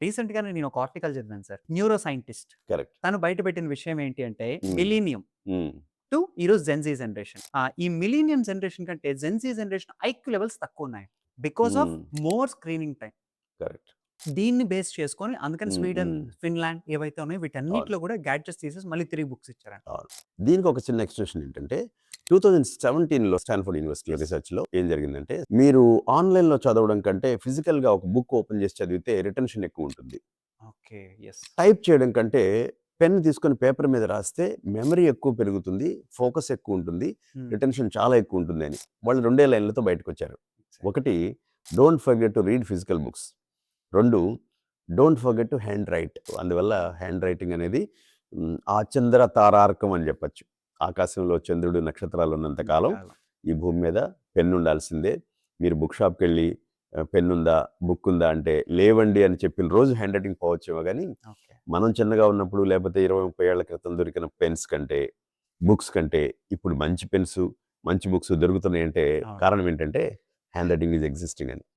Recent గానే నేను ఒక ఆర్టికల్ చదివాను సార్. Neuro scientist. కరెక్ట్. తను బయటపెట్టిన విషయం ఏంటి అంటే హ్మ్. Millennium hmm. టు ఈరోజు జెన్‌జీ జనరేషన్. ఈ మిలీనియం జనరేషన్ కంటే జెన్‌జీ జనరేషన్ ఐక్యూ లెవెల్స్ తక్కువున్నాయి. Because of hmm. More screening time. Correct. దీన్ని బేస్ చేసుకొని అందుకని హ్మ్. స్వీడన్, హ్మ్. ఫిన్లాండ్ ఏవైతే ఉన్నాయో అవును. వీటన్నిటిలో కూడా గాడ్జెట్స్ తీసేసి మళ్ళీ తిరిగి బుక్స్ ఇచ్చారంట. అవును. దీనికి ఒక చిన్న ఎక్స్‌టెన్షన్ ఏంటంటే 2017లో స్టాన్‌ఫోర్డ్ యూనివర్సిటీ రిసర్చ్‌లో ఏం జరిగిందంటే, మీరు ఆన్‌లైన్‌లో చదవడం కంటే ఫిజికల్‌గా ఒక బుక్ ఓపెన్ చేసి చదివితే రిటెన్షన్ ఎక్కువుంటుంది. ఓకే. యెస్. టైప్ చేయడం కంటే పెన్ తీసుకొని పేపర్ మీద రాస్తే మెమరీ ఎక్కువ పెరుగుతుంది, ఫోకస్ ఎక్కువుంటుంది, హ్మ్. రిటెన్షన్ చాలా ఎక్కువుంటుంది అని వాళ్ళు 2 లైన్‌లతో బయటకొచ్చారు. ఎగ్జాక్ట్‌లీ. ఒకటి don't forget to read physical books. 2 don't forget to hand right. అందువల్ల హ్యాండ్ రైటింగ్ అనేది ఆచంద్ర తారార్కం అని చెప్పొచ్చు. ఆకాశంలో చంద్రుడు, నక్షత్రాలు ఉన్నంత కాలం ఇంతకాలం. ఈ భూమి మీద పెన్ ఉండాల్సిందే. మీరు బుక్ షాప్‌కెళ్ళి పెన్ ఉందా? బుక్ ఉందా? అంటే లేవండి అని చెప్పిన రోజు హ్యాండ్ రైటింగ్ పోవచ్చేమో గానీ, ఓకే. మనం చిన్నగా ఉన్నప్పుడు లేకపోతే 20, 30 ఏళ్ల క్రితం దొరికిన పెన్స్ కంటే, బుక్స్ కంటే ఇప్పుడు మంచి పెన్స్, మంచి బుక్స్ దొరుకుతున్నాయంటే అవును. కారణం ఏంటంటే హ్యాండ్ రైటింగ్ ఈజ్ ఎగ్జిస్టింగ్ అని.